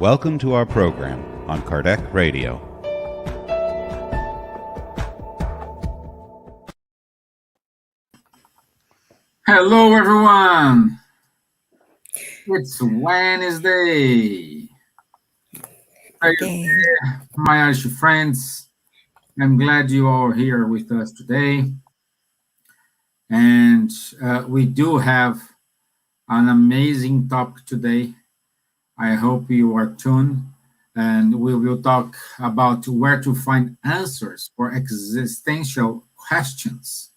Welcome to our program on Kardec Radio. Hello, everyone. It's Wednesday. My Irish friends, I'm glad you all are here with us today. And we do have an amazing topic today. I hope you are tuned. And we will talk about where to find answers for existential questions.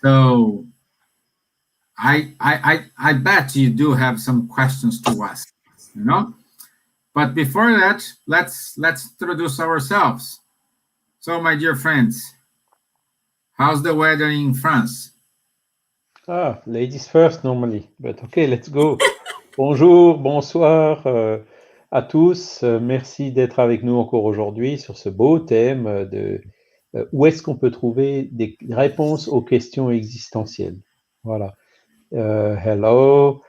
So I bet you do have some questions to ask, you know? But before that, let's introduce ourselves. So, my dear friends, how's the weather in France? Ladies first normally, but okay, let's go. Bonjour, bonsoir à tous. Merci d'être avec nous encore aujourd'hui sur ce beau thème de où est-ce qu'on peut trouver des réponses aux questions existentielles. Voilà. Hello.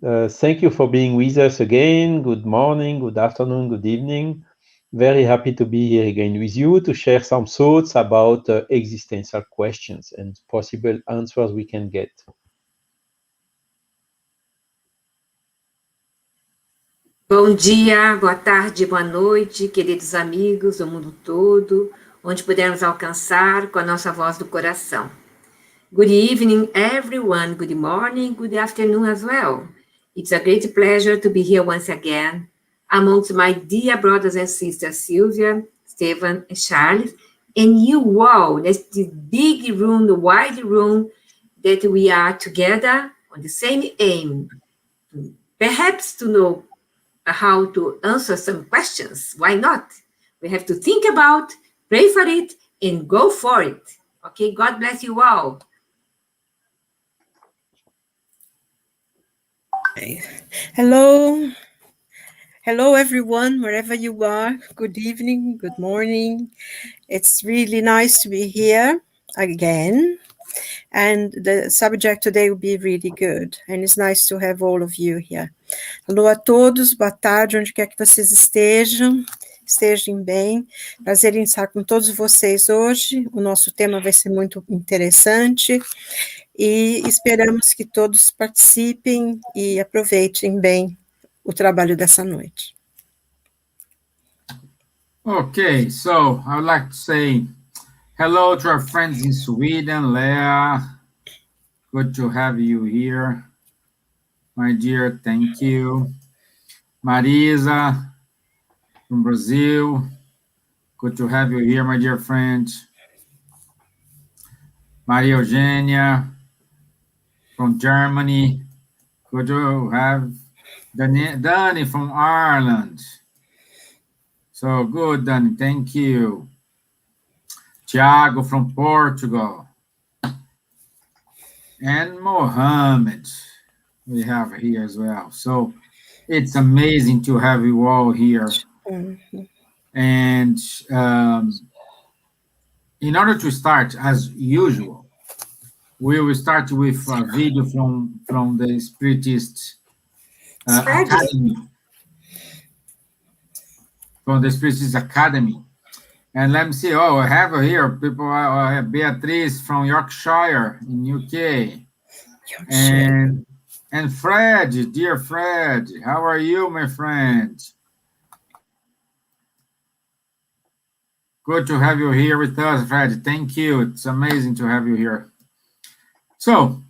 Thank you for being with us again. Good morning, good afternoon, good evening. Very happy to be here again with you to share some thoughts about existential questions and possible answers we can get. Bom dia, boa tarde, boa noite, queridos amigos do mundo todo, onde pudermos alcançar com a nossa voz do coração. Good evening, everyone. Good morning, good afternoon as well. It's a great pleasure to be here once again amongst my dear brothers and sisters, Silvia, Stevan, and Charles, and you all, that's the big room, the wide room, that we are together on the same aim, perhaps to know how to answer some questions. Why not? We have to think about, pray for it, and go for it. Okay, God bless you all. Hello. Hello, everyone, wherever you are. Good evening, good morning. It's really nice to be here again. And the subject today will be really good. And it's nice to have all of you here. Alô a todos, boa tarde, onde quer que vocês estejam bem. Prazer em estar com todos vocês hoje. O nosso tema vai ser muito interessante e esperamos que todos participem e aproveitem bem o trabalho dessa noite. Okay, so I would like to say hello to our friends in Sweden, Lea. Good to have you here. My dear, thank you. Marisa from Brazil. Good to have you here, my dear friend. Maria Eugenia from Germany. Good to have Dani from Ireland. So good, Dani. Thank you. Tiago from Portugal. And Mohammed we have here as well. So it's amazing to have you all here. Mm-hmm. And in order to start, as usual, we will start with a video from the Spiritist Academy. From the Spiritist Academy. And let me see, I have here people, I have Beatrice from Yorkshire in UK. And Fred, dear Fred, how are you, my friend? Good to have you here with us, Fred. Thank you. It's amazing to have you here. So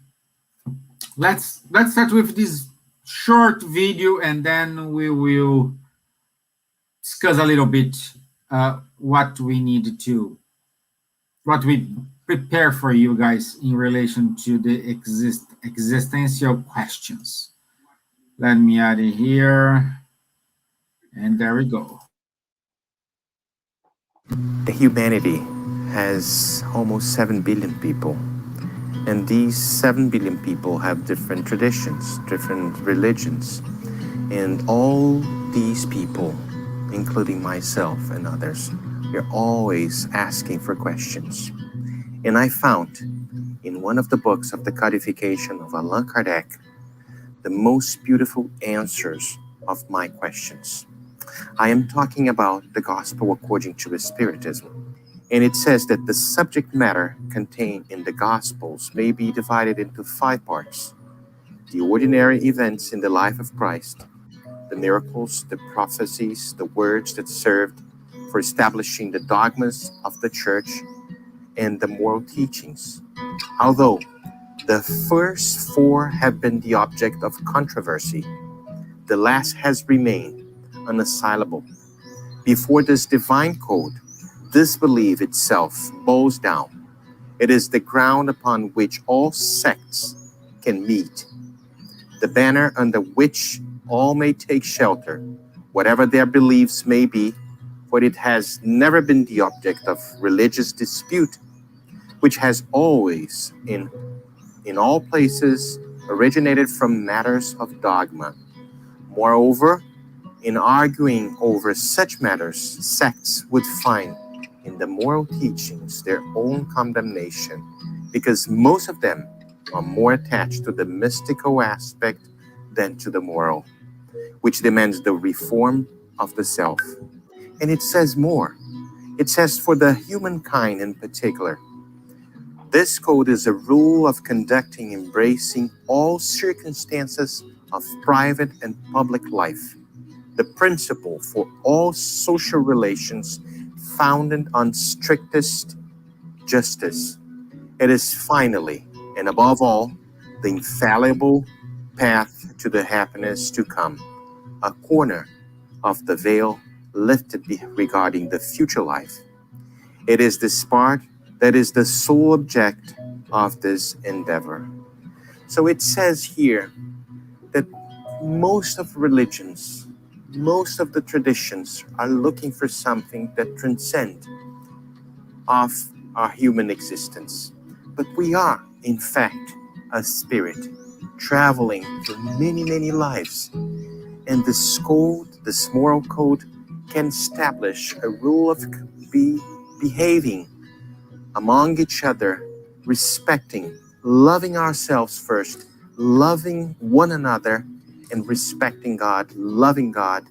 let's start with this short video, and then we will discuss a little bit what we prepare for you guys in relation to the existential questions. Let me add it here, and there we go. The humanity has almost 7 billion people, and these 7 billion people have different traditions, different religions, and all these people, including myself and others, we're always asking for questions. And I found in one of the books of the codification of Allan Kardec the most beautiful answers of my questions. I am talking about the gospel according to Spiritism. And it says that the subject matter contained in the gospels may be divided into 5 parts: the ordinary events in the life of Christ, the miracles, the prophecies, the words that served for establishing the dogmas of the church, and the moral teachings. Although the first 4 have been the object of controversy, the last has remained unassailable. Before this divine code, disbelief itself bows down. It is the ground upon which all sects can meet, the banner under which all may take shelter, whatever their beliefs may be, for it has never been the object of religious dispute, which has always, in all places, originated from matters of dogma. Moreover, in arguing over such matters, sects would find in the moral teachings their own condemnation, because most of them are more attached to the mystical aspect than to the moral, which demands the reform of the self. And it says more. It says, for the humankind in particular, this code is a rule of conducting embracing all circumstances of private and public life, the principle for all social relations founded on strictest justice. It is finally, and above all, the infallible path to the happiness to come, a corner of the veil lifted regarding the future life. It is this part that is the sole object of this endeavor. So it says here that most of religions, most of the traditions are looking for something that transcends of our human existence. But we are, in fact, a spirit traveling through many, many lives. And this code, this moral code, can establish a rule of behaving among each other, respecting, loving ourselves first, loving one another, and respecting God, loving God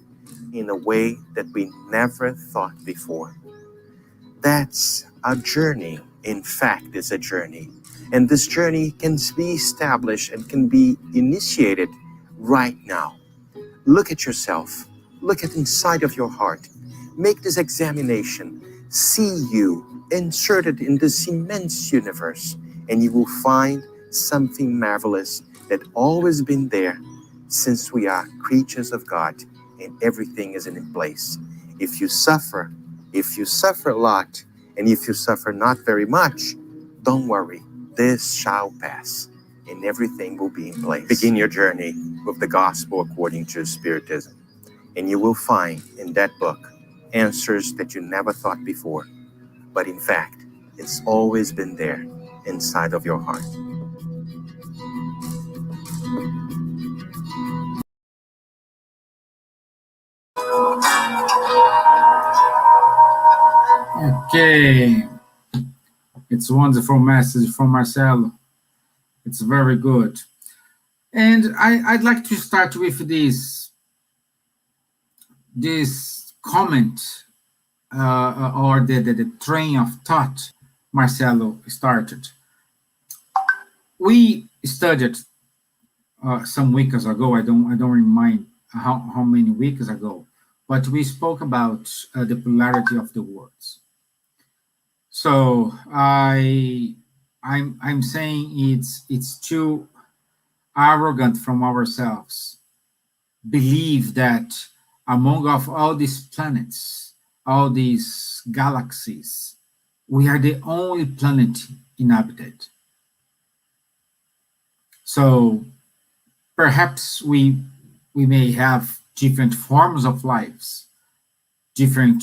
in a way that we never thought before. That's a journey. In fact, it's a journey. And this journey can be established and can be initiated right now. Look at yourself. Look at inside of your heart. Make this examination. See you inserted in this immense universe, and you will find something marvelous that always been there since we are creatures of God, and everything is in place. If you suffer a lot, and if you suffer not very much, don't worry. This shall pass, and everything will be in place. Begin your journey with the gospel according to Spiritism, and you will find in that book answers that you never thought before. But in fact, it's always been there inside of your heart. Okay. It's a wonderful message from Marcelo. It's very good. And I'd like to start with this comment or the train of thought Marcelo started. We studied some weeks ago. I don't remind how many weeks ago, but we spoke about the polarity of the words. So I'm saying it's too arrogant from ourselves. Believe that among of all these planets, all these galaxies, we are the only planet inhabited. So perhaps we may have different forms of lives, different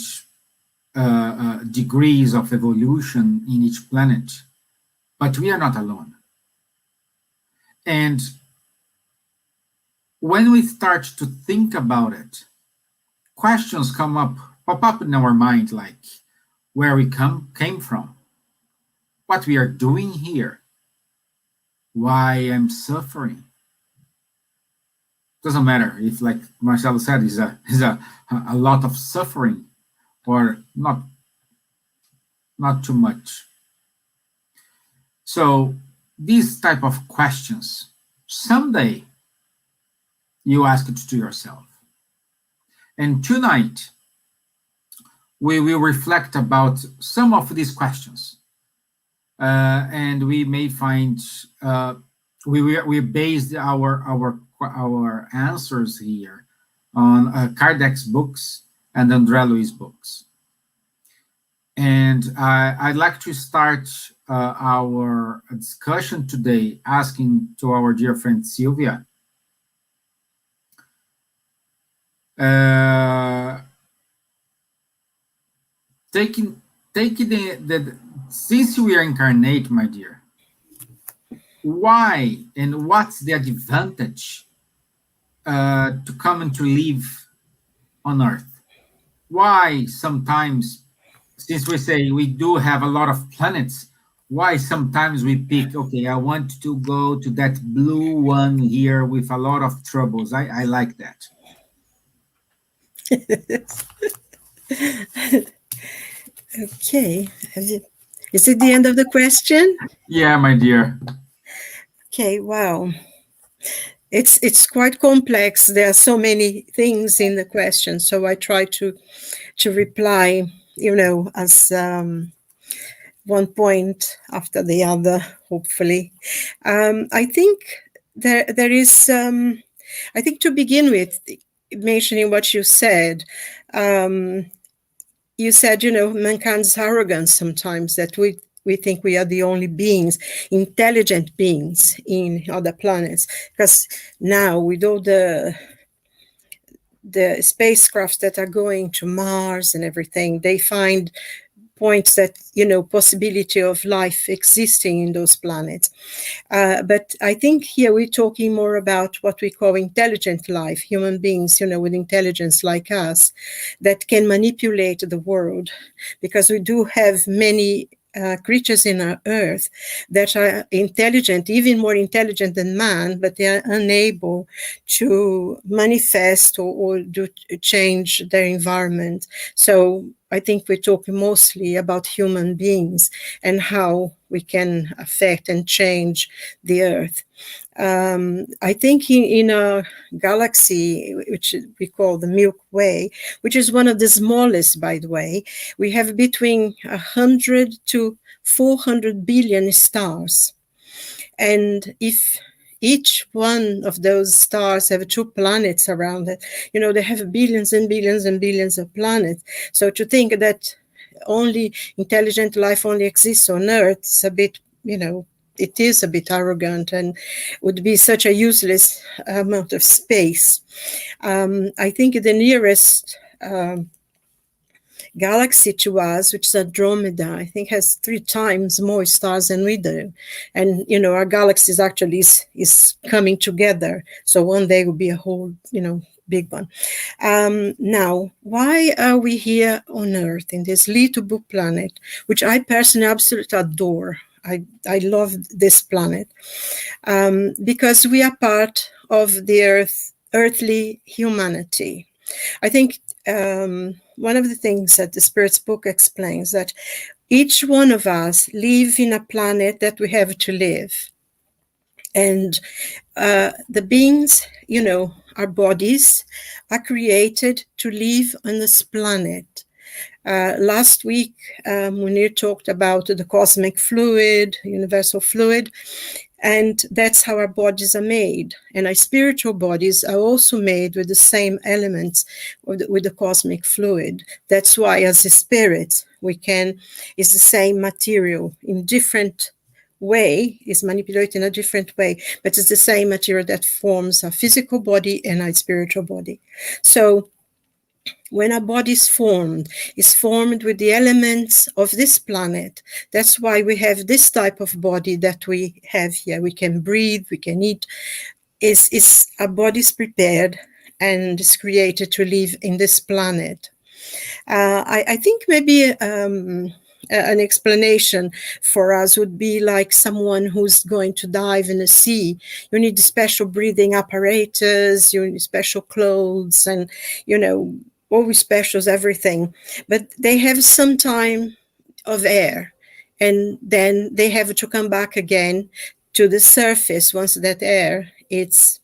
degrees of evolution in each planet, but we are not alone. And when we start to think about it, questions pop up in our mind, like where we came from, what we are doing here, why I'm suffering. doesn't matter if, like Marcelo said, is a lot of suffering or not too much. So these type of questions, someday you ask it to yourself. And tonight, we will reflect about some of these questions. And we may find, we based our answers here on Kardec's books and André Louis' books. And I'd like to start our discussion today asking to our dear friend Silvia, taking the since we are incarnate, my dear, why and what's the advantage to come and to live on Earth? Why sometimes, since we say we do have a lot of planets, why sometimes we pick, okay, I want to go to that blue one here with a lot of troubles. I like that. Okay. Is it the end of the question? Yeah, my dear. Okay, wow. It's quite complex. There are so many things in the question, so I try to reply, as one point after the other, hopefully. I think there is, I think to begin with, mentioning what you said, mankind's arrogance sometimes, that we think we are the only beings, intelligent beings in other planets. Because now with all the spacecrafts that are going to Mars and everything, they find points that, possibility of life existing in those planets. But I think here we're talking more about what we call intelligent life, human beings, with intelligence like us, that can manipulate the world, because we do have many creatures in our Earth that are intelligent, even more intelligent than man, but they are unable to manifest or do change their environment. So I think we're talking mostly about human beings and how we can affect and change the Earth. I think in a galaxy, which we call the Milky Way, which is one of the smallest, by the way, we have between 100 to 400 billion stars. And if each one of those stars have 2 planets around it, they have billions and billions and billions of planets. So to think that only intelligent life only exists on Earth is a bit, it is a bit arrogant and would be such a useless amount of space. I think the nearest galaxy to us, which is Andromeda, I think has 3 times more stars than we do. And, our galaxy is actually is coming together. So one day will be a whole, big one. Now, why are we here on Earth in this little blue planet, which I personally absolutely adore? I love this planet because we are part of the earthly humanity. I think one of the things that the Spirit's book explains, that each one of us live in a planet that we have to live. And the beings, our bodies are created to live on this planet. Last week, Munir talked about the cosmic fluid, universal fluid, and that's how our bodies are made. And our spiritual bodies are also made with the same elements with the cosmic fluid. That's why, as a spirit, it's the same material in different way, is manipulated in a different way, but it's the same material that forms our physical body and our spiritual body. So when our body is formed with the elements of this planet. That's why we have this type of body that we have here. We can breathe, we can eat. Our body is prepared and is created to live in this planet. I think maybe an explanation for us would be like someone who's going to dive in the sea. You need special breathing apparatus, you need special clothes, and, always specials, everything. But they have some time of air, and then they have to come back again to the surface once that air is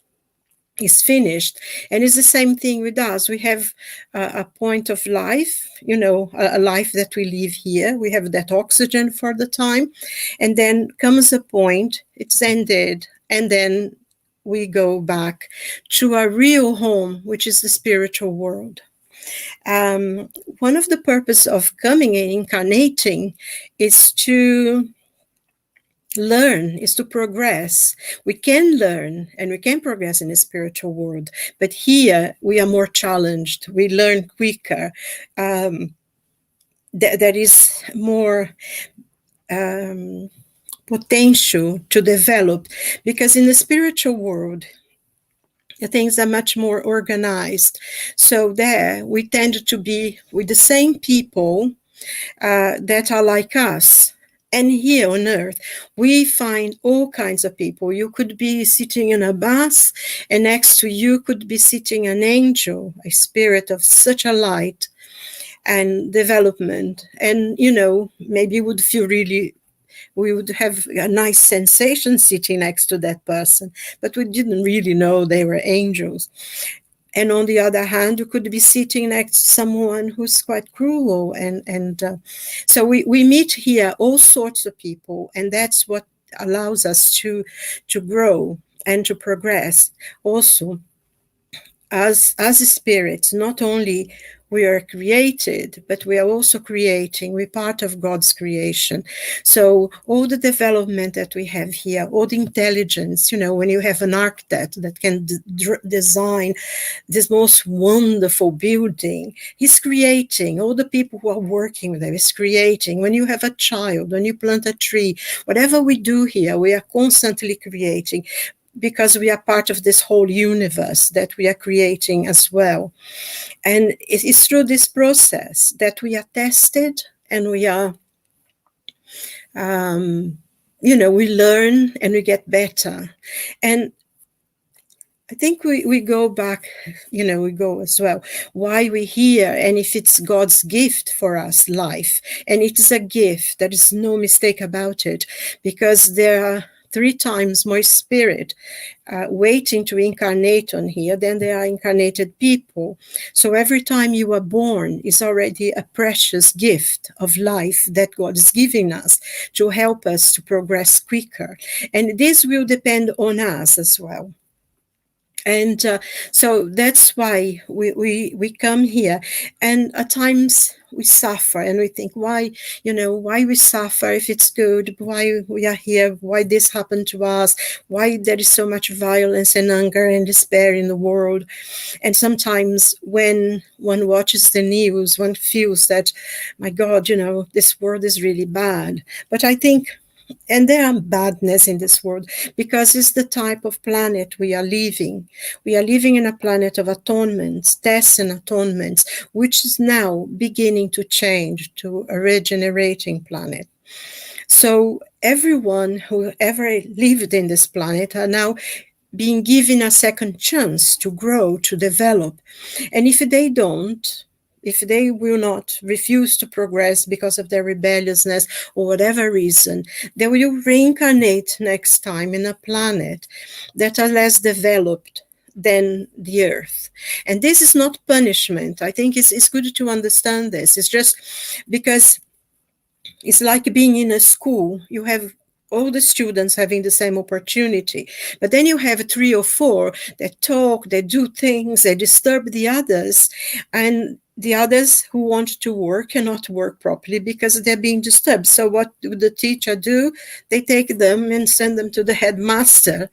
finished. And it's the same thing with us. We have a point of life, a life that we live here. We have that oxygen for the time, and then comes a point, it's ended, and then we go back to our real home, which is the spiritual world. One of the purpose of coming and incarnating is to learn, is to progress. We can learn and we can progress in the spiritual world, but here we are more challenged. We learn quicker. There is more potential to develop, because in the spiritual world, things are much more organized. So there we tend to be with the same people that are like us. And here on earth, we find all kinds of people. You could be sitting in a bus, and next to you could be sitting an angel, a spirit of such a light and development. And, maybe would feel really, we would have a nice sensation sitting next to that person, but we didn't really know they were angels. And on the other hand, you could be sitting next to someone who's quite cruel. And so we meet here all sorts of people, and that's what allows us to grow and to progress. Also, as spirits, not only we are created, but we are also creating. We're part of God's creation. So all the development that we have here, all the intelligence, when you have an architect that can design this most wonderful building, he's creating. All the people who are working with him is creating. When you have a child, when you plant a tree, whatever we do here, we are constantly creating, because we are part of this whole universe that we are creating as well. And it is through this process that we are tested, and we are, we learn and we get better. And I think we go back, we go as well, why we're here, and if it's God's gift for us, life. And it is a gift, there is no mistake about it, because there are 3 times more spirit waiting to incarnate on here than there are incarnated people. So every time you are born is already a precious gift of life that God is giving us to help us to progress quicker. And this will depend on us as well. And so that's why we come here. And at times we suffer, and we think, why we suffer if it's good? Why we are here? Why this happened to us? Why there is so much violence and anger and despair in the world? And sometimes when one watches the news, one feels that, my God, this world is really bad. But I think, and there are badness in this world, because it's the type of planet we are living. We are living in a planet of atonements, tests and atonements, which is now beginning to change to a regenerating planet. So everyone who ever lived in this planet are now being given a second chance to grow, to develop. And if they will not refuse to progress because of their rebelliousness or whatever reason, they will reincarnate next time in a planet that are less developed than the earth. And this is not punishment. I think it's good to understand this. It's just because it's like being in a school. You have all the students having the same opportunity, but then you have 3 or 4 that talk, they do things, they disturb the others, and the others who want to work cannot work properly because they're being disturbed. So what do the teacher do? They take them and send them to the headmaster.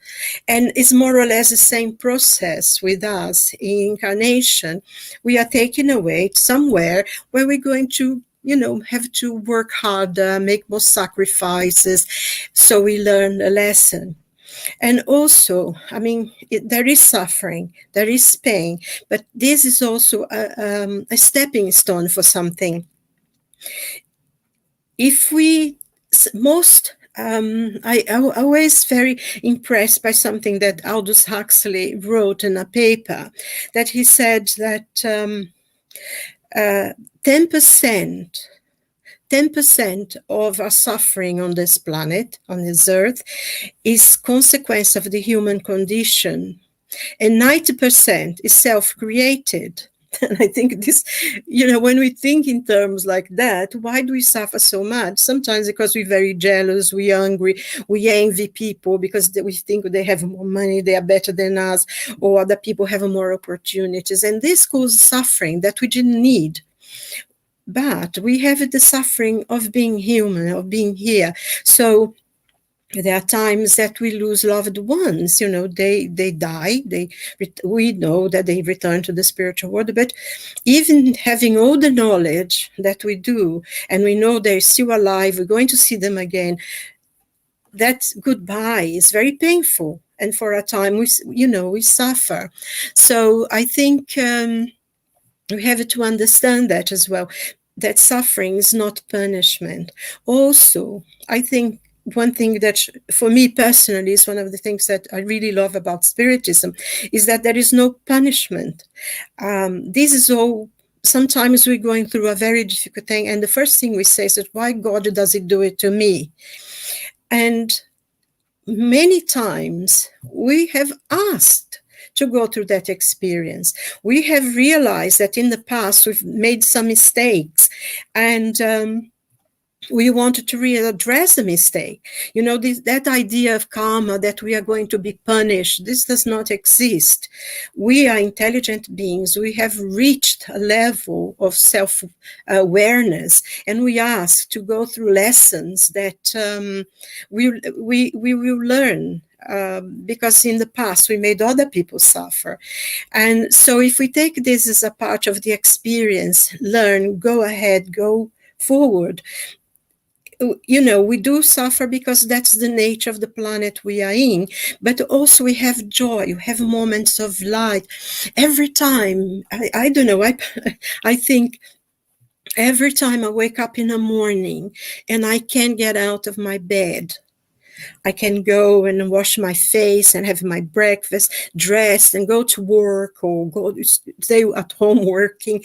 And it's more or less the same process with us in incarnation. We are taken away somewhere where we're going to have to work harder, make more sacrifices, so we learn a lesson. And also, there is suffering, there is pain, but this is also a stepping stone for something. if we I always very impressed by something that Aldous Huxley wrote in a paper, that he said that 10% of our suffering on this planet, on this earth, is consequence of the human condition, and 90% is self-created. And I think this, when we think in terms like that, why do we suffer so much? Sometimes because we're very jealous, we're angry, we envy people because we think they have more money, they are better than us, or other people have more opportunities. And this causes suffering that we didn't need. But we have the suffering of being human, of being here. So there are times that we lose loved ones, they die, we know that they return to the spiritual world, but even having all the knowledge that we do, and we know they're still alive, we're going to see them again, that goodbye is very painful. And for a time, we suffer. So I think we have to understand that as well, that suffering is not punishment. Also, I think one thing that for me personally is one of the things that I really love about Spiritism is that there is no punishment. This is all, sometimes we're going through a very difficult thing, and the first thing we say is that, why God does it do it to me? And many times we have asked to go through that experience. We have realized that in the past we've made some mistakes, and we wanted to readdress the mistake. That idea of karma, that we are going to be punished, this does not exist. We are intelligent beings. We have reached a level of self-awareness, and we ask to go through lessons that we will learn. Because in the past we made other people suffer. And so if we take this as a part of the experience, learn, go ahead, go forward. We do suffer because that's the nature of the planet we are in, but also we have joy, we have moments of light. Every time, I don't know, I think every time I wake up in the morning and I can't get out of my bed, I can go and wash my face and have my breakfast, dressed and go to work or go stay at home working.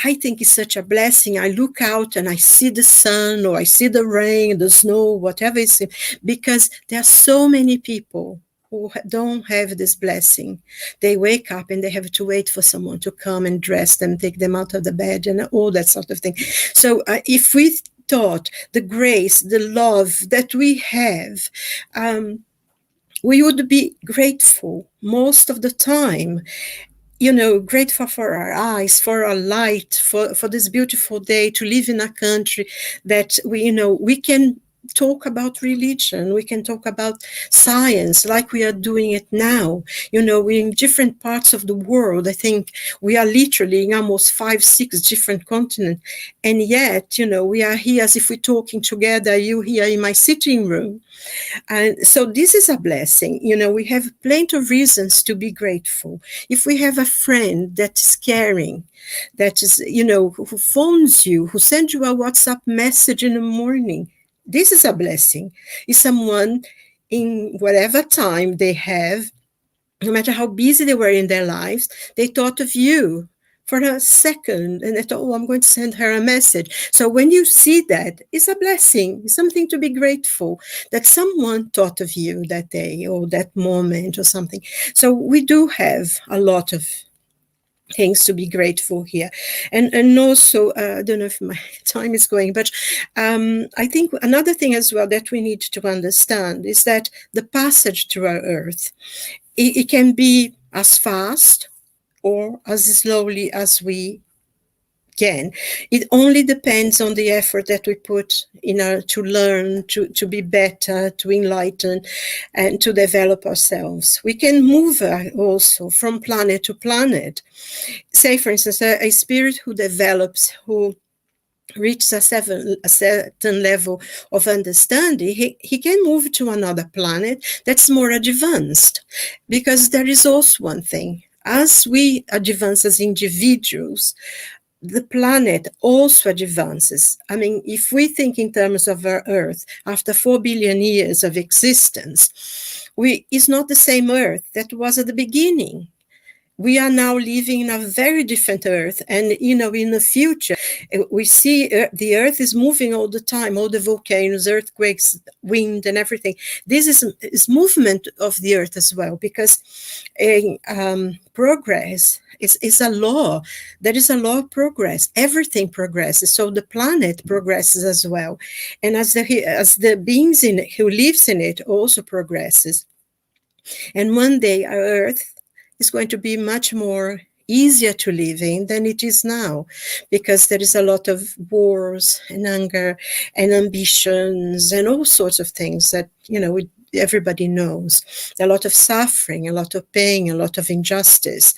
I think it's such a blessing. I look out and I see the sun, or I see the rain, the snow, whatever it is, because there are so many people who don't have this blessing. They wake up and they have to wait for someone to come and dress them, take them out of the bed and all that sort of thing. So if we taught the grace, the love that we have, we would be grateful most of the time. Grateful for our eyes, for our light, for this beautiful day, to live in a country that we can talk about religion, we can talk about science like we are doing it now. We're in different parts of the world. I think we are literally in almost 5-6 different continents, and yet we are here as if we're talking together, you here in my sitting room. And so this is a blessing. We have plenty of reasons to be grateful. If we have a friend that is caring, that is who phones you, who sends you a WhatsApp message in the morning, this is a blessing. It's someone in whatever time they have, no matter how busy they were in their lives, they thought of you for a second and they thought, oh, I'm going to send her a message. So when you see that, it's a blessing. It's something to be grateful that someone thought of you that day or that moment or something. So we do have a lot of things to be grateful here. And also, I don't know if my time is going, but I think another thing as well that we need to understand is that the passage through our earth, it can be as fast or as slowly as we can. It only depends on the effort that we put to learn, to be better, to enlighten, and to develop ourselves. We can move also from planet to planet. Say, for instance, a spirit who develops, who reaches a certain level of understanding, he can move to another planet that's more advanced. Because there is also one thing. As we advance as individuals, the planet also advances. I mean, if we think in terms of our Earth, after 4 billion years of existence, it's not the same Earth that was at the beginning. We are now living in a very different Earth. And, in the future, we see the Earth is moving all the time, all the volcanoes, earthquakes, wind, and everything. This is movement of the Earth as well, because progress is a law. There is a law of progress. Everything progresses. So the planet progresses as well. And as the beings in it, who lives in it also progresses. And one day our Earth is going to be much more easier to live in than it is now, because there is a lot of wars and anger and ambitions and all sorts of things that, everybody knows. A lot of suffering, a lot of pain, a lot of injustice.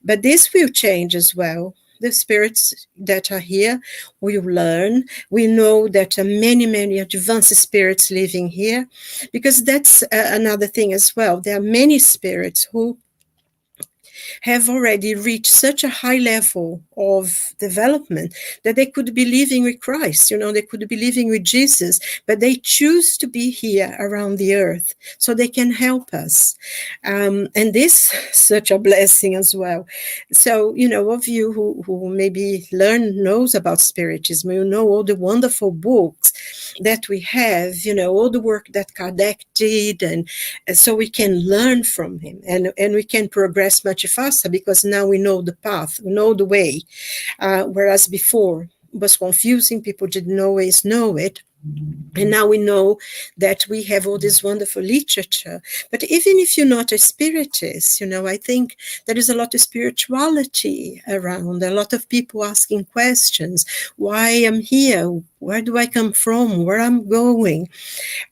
But this will change as well. The spirits that are here will learn. We know that many, many advanced spirits living here, because that's another thing as well. There are many spirits who have already reached such a high level of development that they could be living with Christ, they could be living with Jesus, but they choose to be here around the earth so they can help us. And this is such a blessing as well. So, of you who maybe knows about Spiritism, all the wonderful books that we have, all the work that Kardec did, and so we can learn from him, and we can progress much faster, because now we know the path, we know the way, whereas before it was confusing, people didn't always know it. And now we know that we have all this wonderful literature. But even if you're not a spiritist, I think there is a lot of spirituality around, a lot of people asking questions. Why I'm here? Where do I come from? Where I'm going?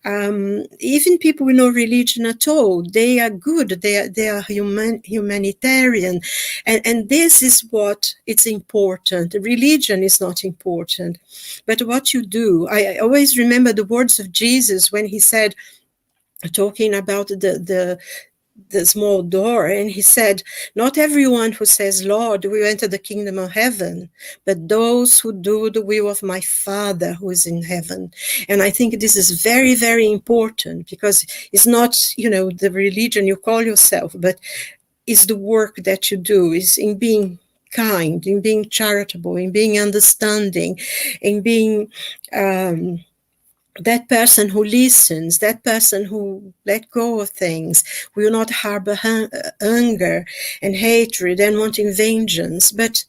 Even people with no religion at all, they are good. They are humanitarian. And this is what it's important. Religion is not important. But what you do, I always remember the words of Jesus when he said, talking about the small door, and he said, not everyone who says Lord will enter the kingdom of heaven, but those who do the will of my Father who is in heaven. And I think this is very, very important, because it's not the religion you call yourself, but it's the work that you do, is in being kind, in being charitable, in being understanding, in being that person who listens, that person who let go of things, will not harbor anger and hatred and wanting vengeance, but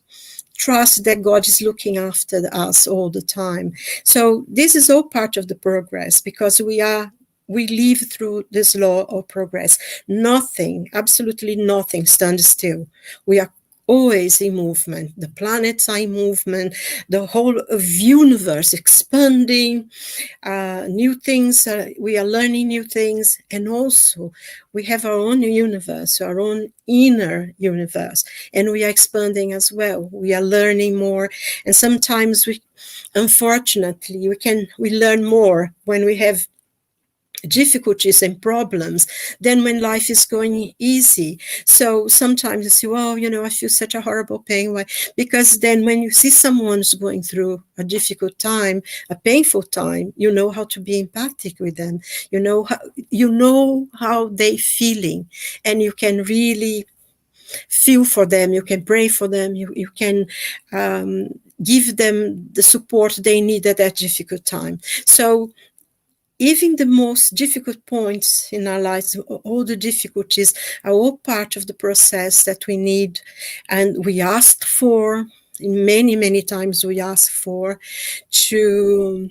trust that God is looking after us all the time. So this is all part of the progress, because we live through this law of progress. Nothing, absolutely nothing stands still. We are always in movement. The planets are in movement. The whole of universe expanding. New things. We are learning new things, and also we have our own universe, our own inner universe, and we are expanding as well. We are learning more, and sometimes unfortunately, we learn more when we have difficulties and problems than when life is going easy. So sometimes you say, well, I feel such a horrible pain. Why? Because then when you see someone's going through a difficult time, a painful time, you know how to be empathic with them. You know how they feeling, and you can really feel for them. You can pray for them. You can give them the support they need at that difficult time. So even the most difficult points in our lives, all the difficulties are all part of the process that we need, and we ask for. Many, many times we ask for to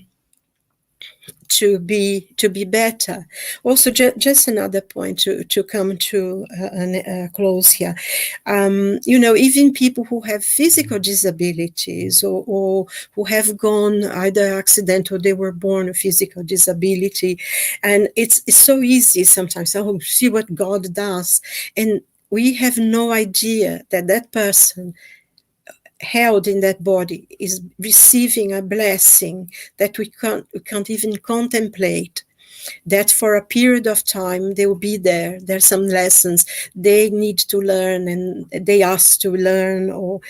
be better. Also, just another point to come to a close here. Even people who have physical disabilities or who have gone either accidental, they were born with physical disability, and it's so easy sometimes. Oh, see what God does, and we have no idea that person held in that body is receiving a blessing that we can't even contemplate, that for a period of time they will be there. There's some lessons they need to learn, and they ask to learn, or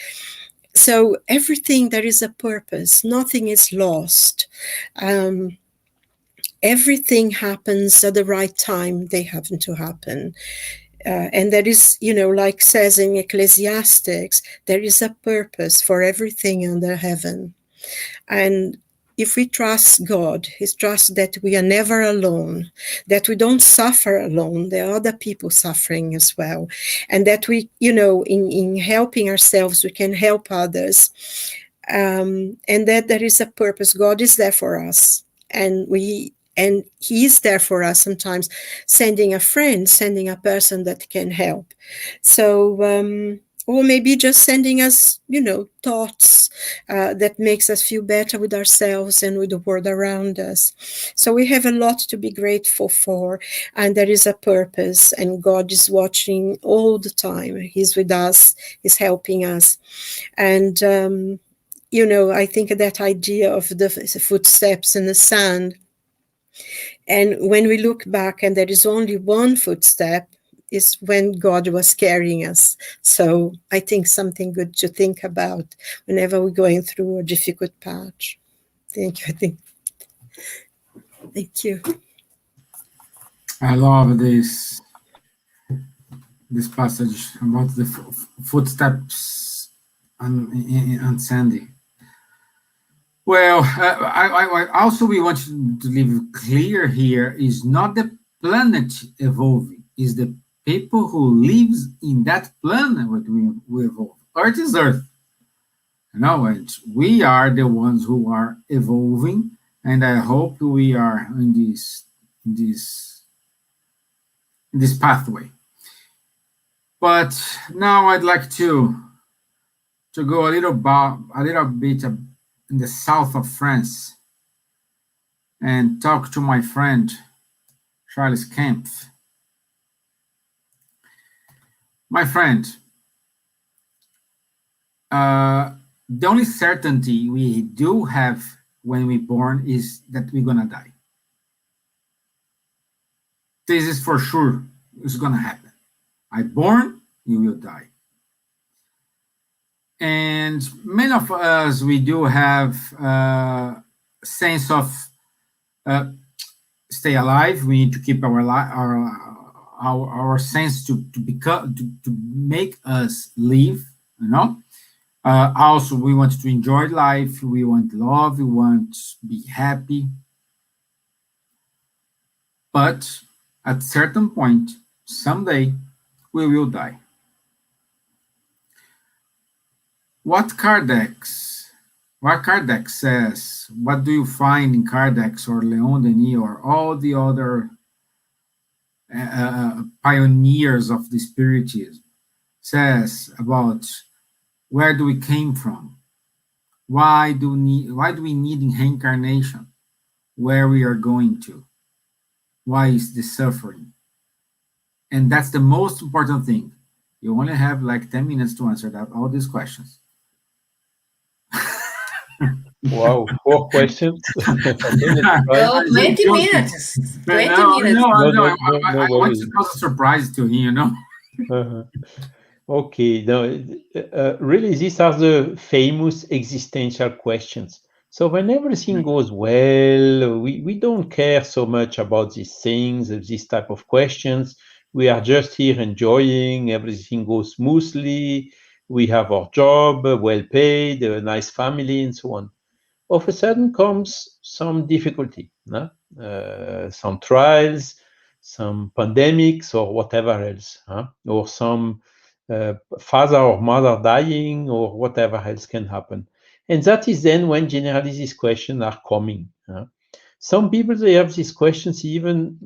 So everything, there is a purpose. Nothing is lost. Everything happens at the right time they happen to happen. And there is, like says in Ecclesiastics, there is a purpose for everything under heaven. And if we trust God, He trusts that we are never alone, that we don't suffer alone. There are other people suffering as well. And that we, in helping ourselves, we can help others. And that there is a purpose. God is there for us. And He is there for us sometimes, sending a friend, sending a person that can help. So, or maybe just sending us, thoughts that makes us feel better with ourselves and with the world around us. So we have a lot to be grateful for, and there is a purpose, and God is watching all the time. He's with us, He's helping us. And, I think that idea of the footsteps in the sand, and when we look back and there is only one footstep, is when God was carrying us. So I think something good to think about whenever we're going through a difficult patch. Thank you. Thank you. I love this passage about the footsteps on Sandy. Well, I also we want to leave clear here is not the planet evolving, is the people who lives in that planet what we evolve. Earth is Earth. And we are the ones who are evolving, and I hope we are in this pathway. But now I'd like to go a little bit in the south of France and talk to my friend Charles Kempf. My friend, the only certainty we do have when we're born is that we're gonna die. This is for sure. It's gonna happen. I'm born, you will die. And many of us, we do have a sense of stay alive. We need to keep our sense to make us live. Also, we want to enjoy life. We want love. We want to be happy. But at a certain point, someday, we will die. What Kardec says, what do you find in Kardec or Leon Denis or all the other pioneers of the Spiritism says about where do we came from? Why do we need reincarnation? Where we are going to? Why is the suffering? And that's the most important thing. You only have like 10 minutes to answer all these questions. Wow, 4 questions. 20 minutes. 20 minutes. No, I want to cause a surprise to him, Okay, really, these are the famous existential questions. So when everything goes well, we don't care so much about these things, these type of questions. We are just here enjoying, everything goes smoothly, we have our job, well paid, a nice family, and so on. Of a sudden comes some difficulty, some trials, some pandemics, or whatever else, or some father or mother dying, or whatever else can happen. And that is then when generally these questions are coming. Some people, they have these questions even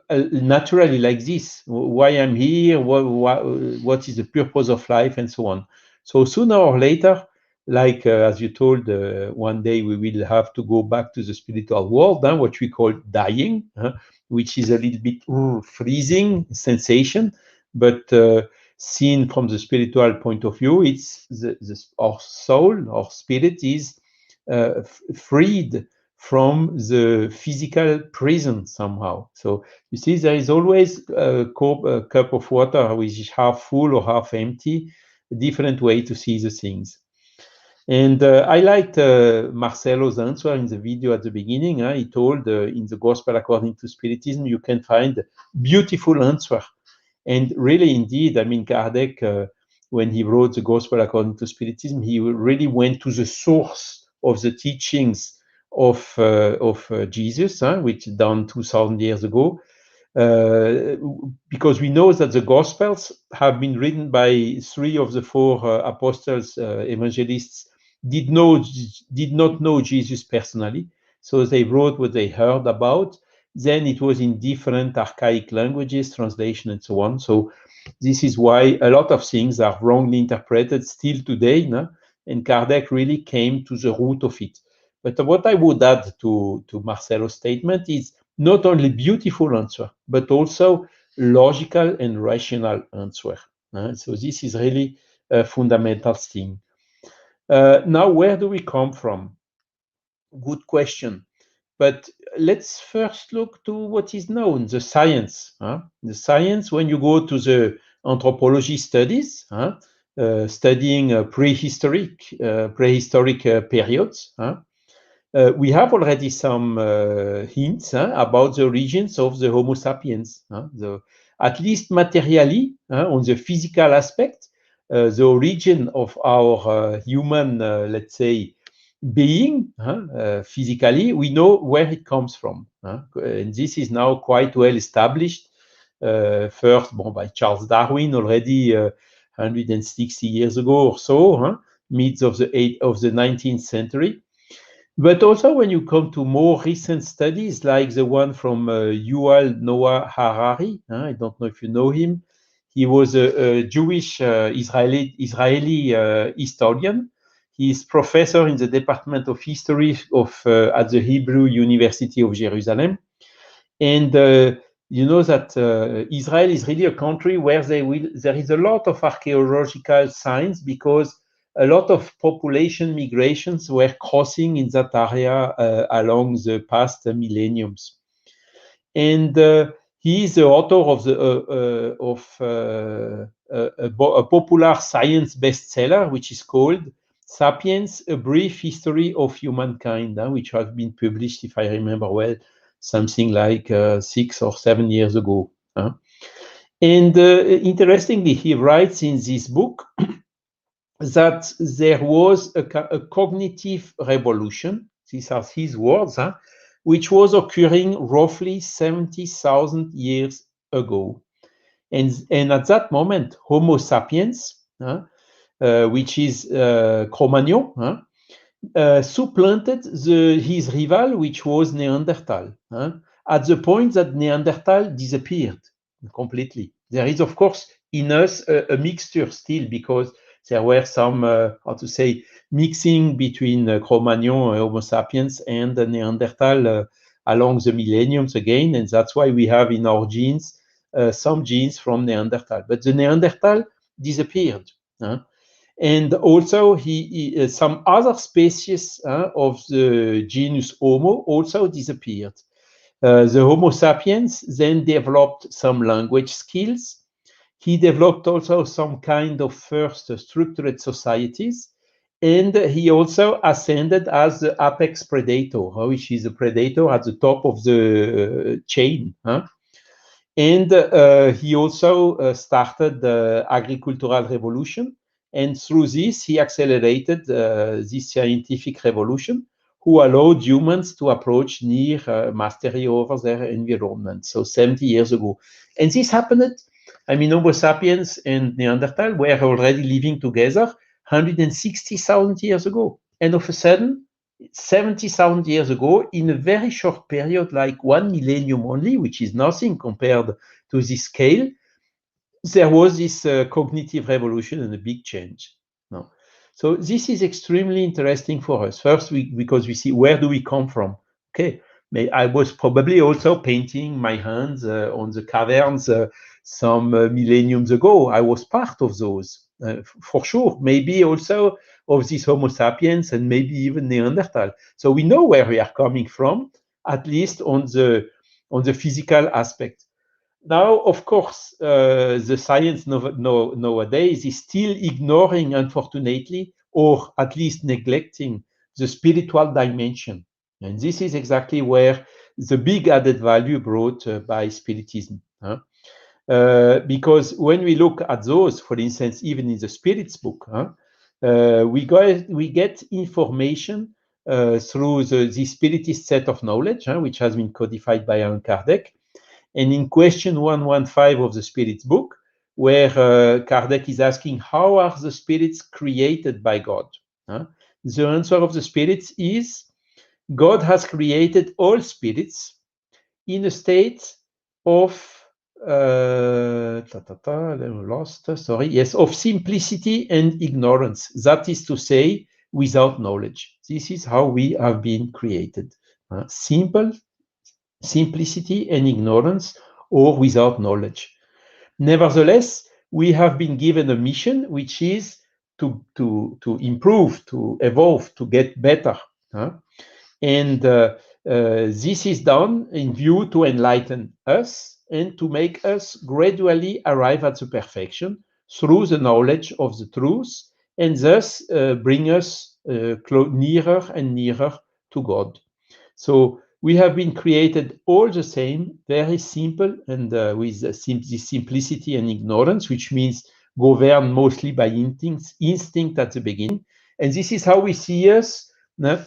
naturally like this: why I'm here, what is the purpose of life, and so on. So sooner or later, like as you told, one day we will have to go back to the spiritual world, what we call dying, which is a little bit freezing sensation, but seen from the spiritual point of view, it's our soul, our spirit is freed from the physical prison somehow. So you see, there is always a cup of water which is half full or half empty. different way to see the things. And I liked Marcelo's answer in the video at the beginning. He told in the Gospel According to Spiritism, you can find beautiful answer. And really, indeed, I mean, Kardec, when he wrote the Gospel According to Spiritism, he really went to the source of the teachings of Jesus, which done 2,000 years ago. Because we know that the Gospels have been written by 3 of the 4 apostles, evangelists, did not know Jesus personally. So they wrote what they heard about. Then it was in different archaic languages, translation and so on. So this is why a lot of things are wrongly interpreted still today. No? And Kardec really came to the root of it. But what I would add to Marcelo's statement is not only beautiful answer, but also logical and rational answer. So this is really a fundamental thing. Now, where do we come from? Good question. But let's first look to what is known, the science. The science, when you go to the anthropology studies, studying prehistoric periods, we have already some hints about the origins of the Homo sapiens. At least materially, on the physical aspect, the origin of our human, let's say, being, physically, we know where it comes from. And this is now quite well established. First, by Charles Darwin already 160 years ago or so, mid of the 19th century. But also when you come to more recent studies, like the one from Yuval Noah Harari, I don't know if you know him. He was a Jewish Israeli historian. He is professor in the Department of History at the Hebrew University of Jerusalem. And you know that Israel is really a country where there is a lot of archaeological signs, because a lot of population migrations were crossing in that area along the past millenniums. And he is the author of a popular science bestseller, which is called Sapiens, A Brief History of Humankind, which has been published, if I remember well, something like 6 or 7 years ago. And interestingly, he writes in this book that there was a cognitive revolution, these are his words, which was occurring roughly 70,000 years ago. And at that moment, Homo sapiens, which is Cro-Magnon, supplanted his rival, which was Neanderthal, at the point that Neanderthal disappeared completely. There is, of course, in us a mixture still, because there were some, mixing between Cro-Magnon, Homo sapiens, and Neanderthal along the millenniums again, and that's why we have in our genes some genes from Neanderthal. But the Neanderthal disappeared. And also, some other species of the genus Homo also disappeared. The Homo sapiens then developed some language skills. He developed also some kind of first structured societies. And he also ascended as the apex predator, which is a predator at the top of the chain. And he also started the agricultural revolution. And through this, he accelerated this scientific revolution, who allowed humans to approach near mastery over their environment. So 70 years ago. And this happened, Homo sapiens and Neanderthal were already living together 160,000 years ago. And all of a sudden, 70,000 years ago, in a very short period, like 1 millennium only, which is nothing compared to this scale, there was this cognitive revolution and a big change. So this is extremely interesting for us. First, because we see where do we come from. Okay, I was probably also painting my hands on the caverns some millenniums ago. I was part of those, for sure. Maybe also of this Homo sapiens and maybe even Neanderthal. So we know where we are coming from, at least on the physical aspect. now, of course, the science nowadays is still ignoring, unfortunately, or at least neglecting the spiritual dimension. And this is exactly where the big added value brought by Spiritism. Because when we look at those, for instance, even in the Spirits book, we get information through the Spiritist set of knowledge, which has been codified by Allan Kardec. And in question 115 of the Spirits book, where Kardec is asking, how are the spirits created by God? The answer of the spirits is, God has created all spirits in a state of of simplicity and ignorance. That is to say, without knowledge. This is how we have been created. Simple, simplicity and ignorance, or without knowledge. Nevertheless, we have been given a mission, which is to improve, to evolve, to get better. And this is done in view to enlighten us and to make us gradually arrive at the perfection through the knowledge of the truth, and thus bring us nearer and nearer to God. So we have been created all the same, very simple, and with this simplicity and ignorance, which means governed mostly by instinct at the beginning. And this is how we see us,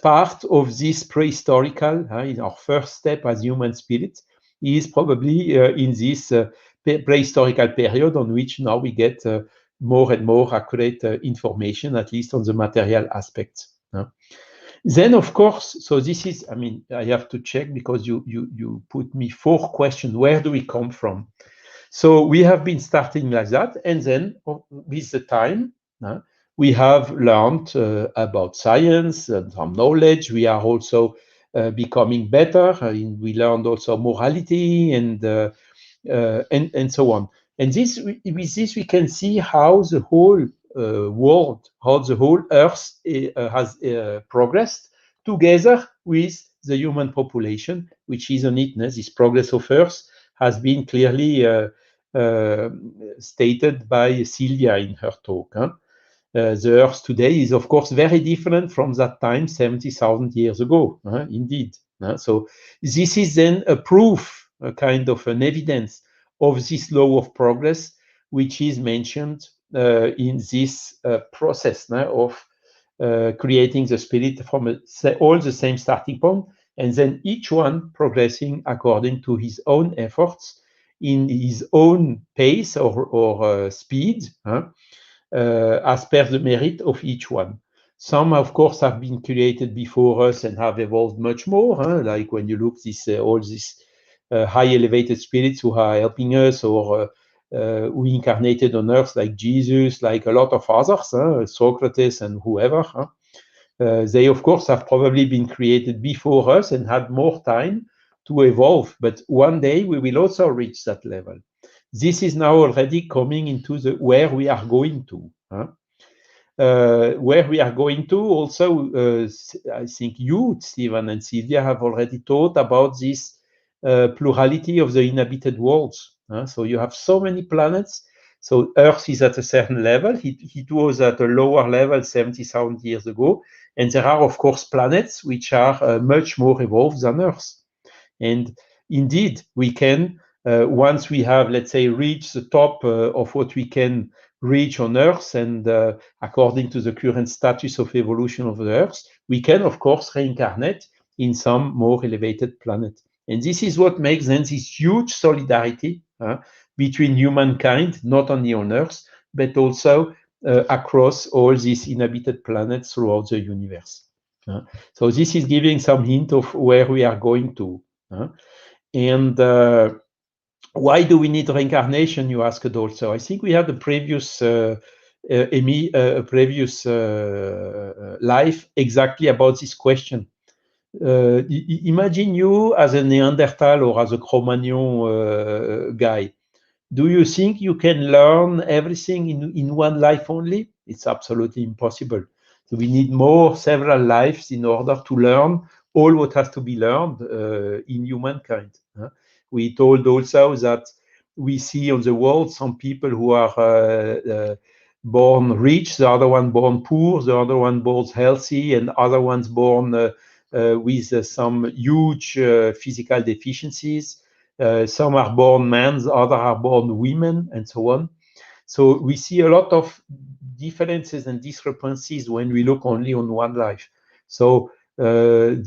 part of this prehistorical, in our first step as human spirits, is probably in this prehistorical period on which now we get more and more accurate information, at least on the material aspects. Then, of course, so this is, I mean, I have to check because you put me 4 questions. Where do we come from? So we have been starting like that. And then with the time, we have learned about science and some knowledge. We are also becoming better. We learned also morality and so on. And with this, we can see how the whole world, how the whole Earth has progressed together with the human population, which is on it. This progress of Earth has been clearly stated by Silvia in her talk. The Earth today is, of course, very different from that time 70,000 years ago, indeed. So this is then a proof, a kind of an evidence of this law of progress, which is mentioned in this process of creating the spirit from all the same starting point, and then each one progressing according to his own efforts in his own pace or speed, as per the merit of each one. Some, of course, have been created before us and have evolved much more, like when you look all these high elevated spirits who are helping us, or who incarnated on earth, like Jesus, like a lot of others, Socrates and whoever. They, of course, have probably been created before us and had more time to evolve. But one day we will also reach that level. This is now already coming into where we are going to. Where we are going to also, I think you, Stevan and Silvia, have already thought about this plurality of the inhabited worlds. So you have so many planets. So Earth is at a certain level. It was at a lower level 70,000 years ago. And there are, of course, planets which are much more evolved than Earth. And indeed, we can, once we have, let's say, reached the top of what we can reach on Earth, and according to the current status of evolution of the Earth, we can, of course, reincarnate in some more elevated planet. And this is what makes then this huge solidarity between humankind, not only on Earth, but also across all these inhabited planets throughout the universe. So this is giving some hint of where we are going to. And why do we need reincarnation, you asked also. I think we had a previous life exactly about this question. Imagine you as a Neanderthal or as a Cro-Magnon guy. Do you think you can learn everything in one life only? It's absolutely impossible. So we need several lives in order to learn all what has to be learned in humankind. We told also that we see on the world some people who are born rich, the other one born poor, the other one born healthy, and other ones born with some huge physical deficiencies. Some are born men, others are born women, and so on. So we see a lot of differences and discrepancies when we look only on one life. So the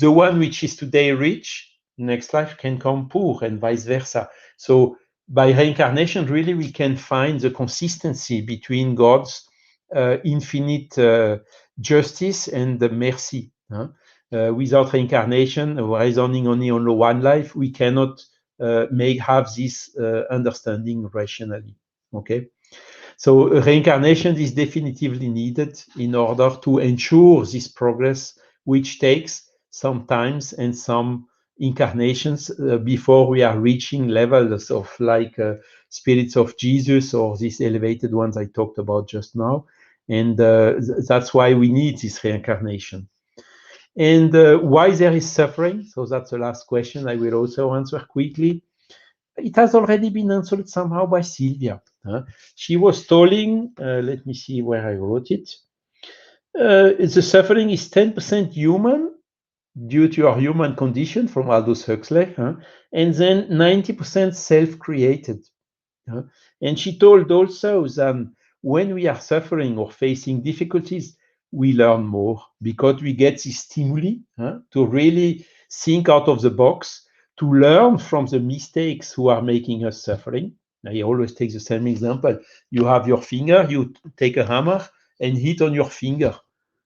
one which is today rich, next life can come poor, and vice versa. So by reincarnation, really, we can find the consistency between God's infinite justice and the mercy. Without reincarnation, reasoning only on one life, we cannot have this understanding rationally. Okay, so reincarnation is definitively needed in order to ensure this progress, which takes some times and some incarnations before we are reaching levels of like spirits of Jesus or these elevated ones I talked about just now. And that's why we need this reincarnation. And why there is suffering? So that's the last question I will also answer quickly. It has already been answered somehow by Silvia. She was telling, let me see where I wrote it. The suffering is 10% human due to our human condition from Aldous Huxley, and then 90% self-created. And she told also that when we are suffering or facing difficulties, we learn more because we get this stimuli to really think out of the box, to learn from the mistakes who are making us suffering. I always take the same example. You have your finger, you take a hammer and hit on your finger.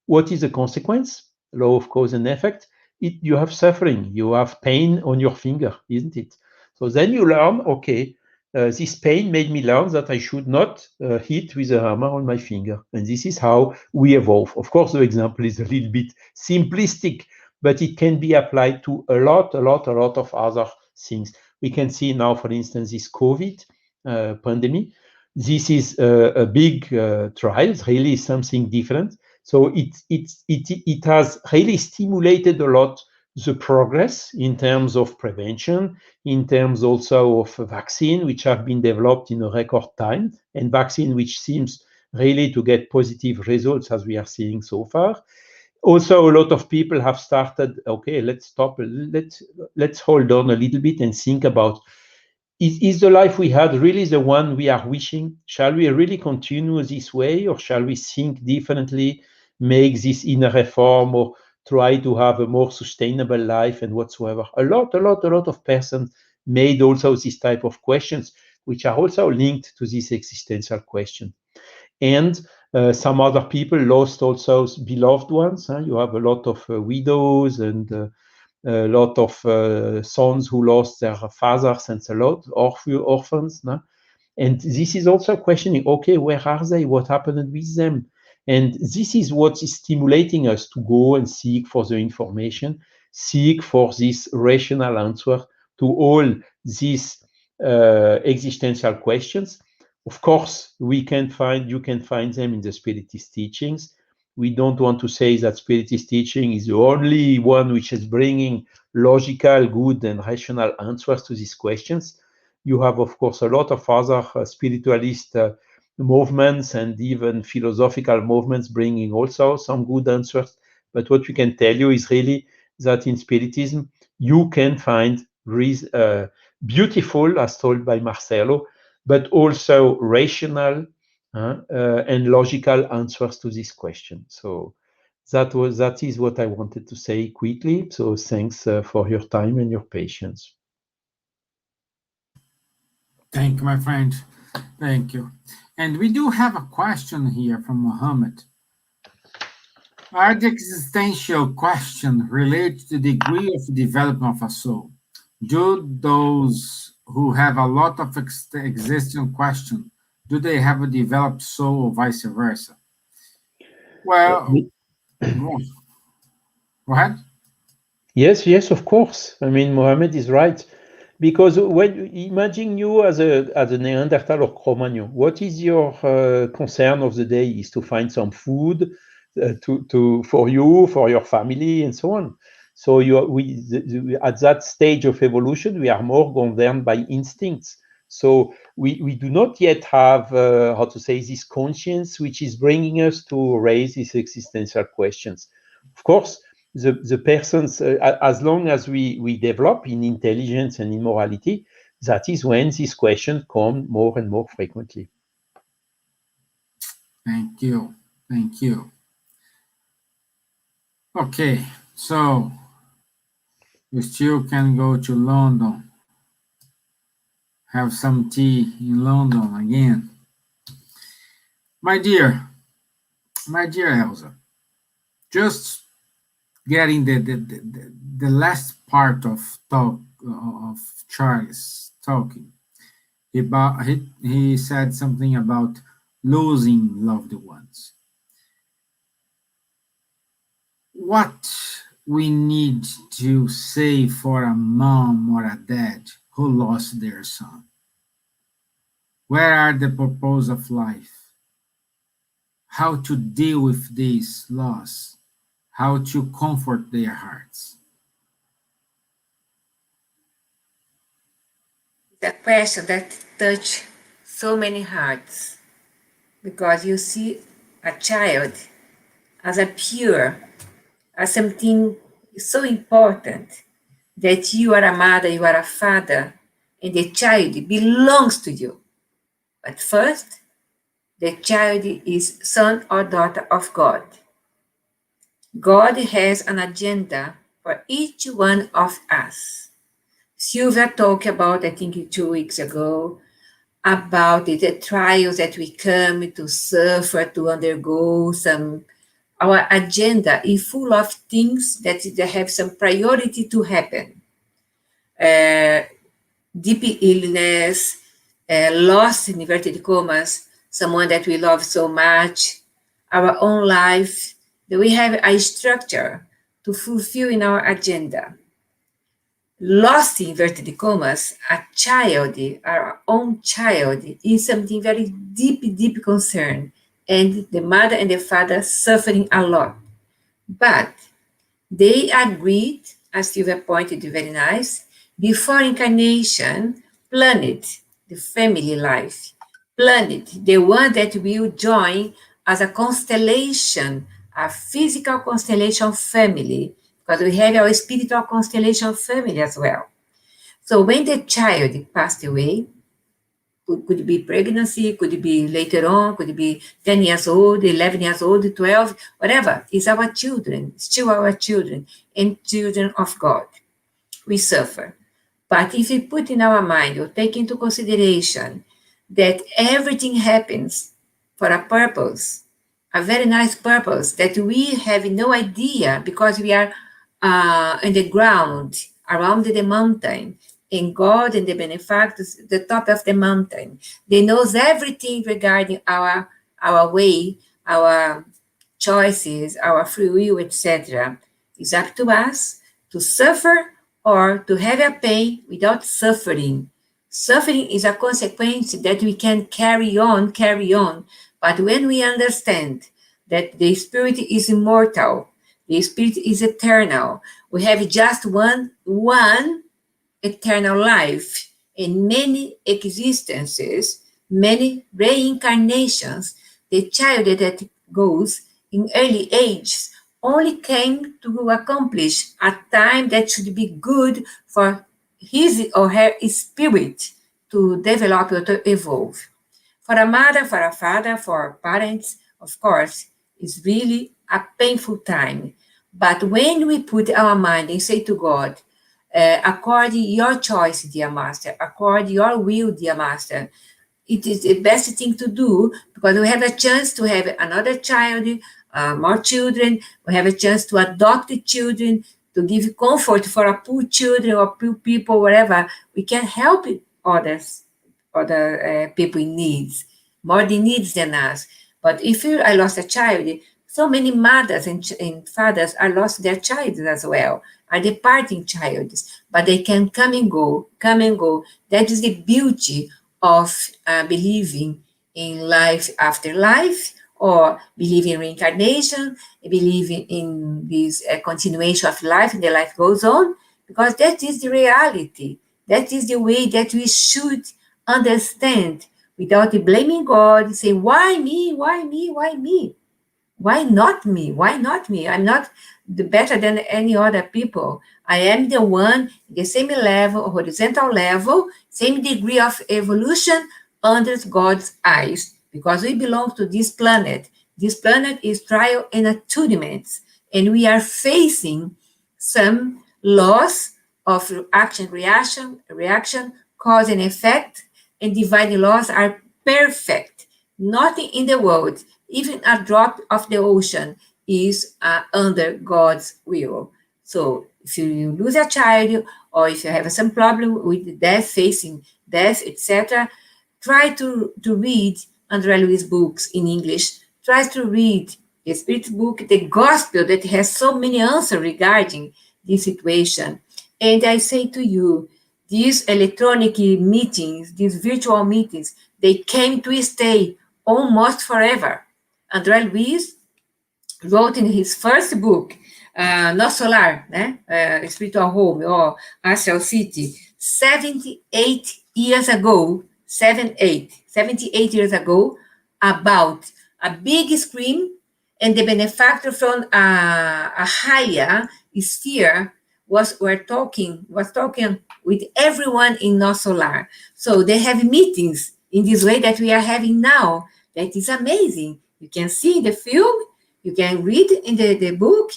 What is the consequence? Law of cause and effect. You have suffering, you have pain on your finger, isn't it? So then you learn, okay, this pain made me learn that I should not hit with a hammer on my finger. And this is how we evolve. Of course, the example is a little bit simplistic, but it can be applied to a lot of other things. We can see now, for instance, this COVID pandemic. This is a big trial, really something different. So it has really stimulated a lot the progress in terms of prevention, in terms also of vaccine, which have been developed in a record time, and vaccine which seems really to get positive results as we are seeing so far. Also, a lot of people have started, okay, let's stop, let's hold on a little bit and think about, is the life we had really the one we are wishing? Shall we really continue this way, or shall we think differently, make this inner reform, or try to have a more sustainable life and whatsoever? A lot of persons made also this type of questions, which are also linked to this existential question. And some other people lost also beloved ones. You have a lot of widows and a lot of sons who lost their fathers and a lot orphans. And this is also questioning, okay, where are they? What happened with them? And this is what is stimulating us to go and seek for the information, seek for this rational answer to all these existential questions. Of course, you can find them in the Spiritist teachings. We don't want to say that Spiritist teaching is the only one which is bringing logical, good, and rational answers to these questions. You have, of course, a lot of other spiritualist movements and even philosophical movements bringing also some good answers. But what we can tell you is really that in Spiritism, you can find beautiful, as told by Marcelo, but also rational and logical answers to this question. So that is what I wanted to say quickly. So thanks for your time and your patience. Thank you, my friend. Thank you. And we do have a question here from Mohammed. Are the existential question related to the degree of development of a soul? Do those who have a lot of existential question, do they have a developed soul or vice versa? Well, go ahead. Yes, of course. I mean, Mohammed is right. Because when imagine you as a Neanderthal or Cro-Magnon, what is your concern of the day? Is to find some food for you, for your family, and so on. So at that stage of evolution, we are more governed by instincts. So we do not yet have, how to say, this conscience which is bringing us to raise these existential questions. Of course, the persons, as long as we develop in intelligence and in morality, that is when these questions come more and more frequently. Thank you. Thank you. Okay, so you still can go to London, have some tea in London again. My dear Elsa, just getting the last part of Charles talking. He said something about losing loved ones. What we need to say for a mom or a dad who lost their son? Where are the purpose of life? How to deal with this loss? How to comfort their hearts? The question that touch so many hearts, because you see a child as a pure, as something so important, that you are a mother, you are a father, and the child belongs to you. But first, the child is son or daughter of God. God has an agenda for each one of us. Silvia talked about, I think 2 weeks ago, about the trials that we come to suffer, to undergo some. Our agenda is full of things that have some priority to happen. Deep illness, lost, in inverted commas, someone that we love so much, our own life, that we have a structure to fulfill in our agenda. Lost, in inverted commas, a child, our own child, is something very deep concern, and the mother and the father suffering a lot. But they agreed, as Silvia pointed very nice, before incarnation, planned the family life, planned the one that will join as a constellation, a physical constellation family, because we have our spiritual constellation family as well. So when the child passed away, could be pregnancy, could be later on, could be 10 years old, 11 years old, 12, whatever, is our children, still our children, and children of God. We suffer. But if we put in our mind or take into consideration that everything happens for a purpose, a very nice purpose that we have no idea because we are in the ground, around the mountain, and God and the benefactors, the top of the mountain. They knows everything regarding our way, our choices, our free will, etc. It's up to us to suffer or to have a pain without suffering. Suffering is a consequence that we can carry on. But when we understand that the spirit is immortal, the spirit is eternal, we have just one eternal life in many existences, many reincarnations. The child that goes in early ages only came to accomplish a time that should be good for his or her spirit to develop or to evolve. For a mother, for a father, for parents, of course, it's really a painful time. But when we put our mind and say to God, according your choice, dear master, according your will, dear master, it is the best thing to do because we have a chance to have another child, more children. We have a chance to adopt the children, to give comfort for our poor children or poor people, whatever. We can help other people in needs, more the needs than us. But if I lost a child, so many mothers and fathers are lost their child as well, are departing childs, but they can come and go. That is the beauty of believing in life after life, or believing in reincarnation, believing in this continuation of life, and the life goes on, because that is the reality. That is the way that we should understand without blaming God, saying, why me, why me, why me? Why not me? Why not me? I'm not better than any other people. I am the one, the same level, horizontal level, same degree of evolution under God's eyes, because we belong to this planet. This planet is trial and attunements, and we are facing some laws of action, reaction, cause and effect, and divine laws are perfect. Nothing in the world, even a drop of the ocean, is under God's will. So if you lose a child, or if you have some problem with death, facing death, etc., try to read André Luiz books in English. Try to read the Spirit book, the Gospel, that has so many answers regarding this situation. And I say to you, these electronic meetings, these virtual meetings, they came to stay almost forever. André Luiz wrote in his first book, No Solar, Spiritual Home, or Astral City, 78 years ago, 78 years ago, about a big screen, and the benefactor from a higher sphere was talking with everyone in No Solar. So they have meetings in this way that we are having now. That is amazing. You can see the film, you can read in the book,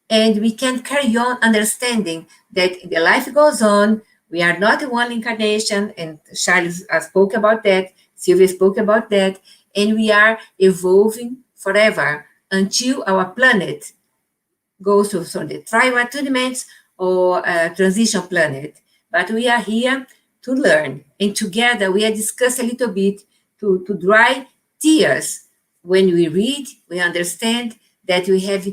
and we can carry on understanding that the life goes on. We are not one incarnation, and Charles spoke about that, Silvia spoke about that, and we are evolving forever until our planet goes to the trial attunements or transition planet. But we are here to learn, and together we are discussing a little bit to dry tears. When we read, we understand that we have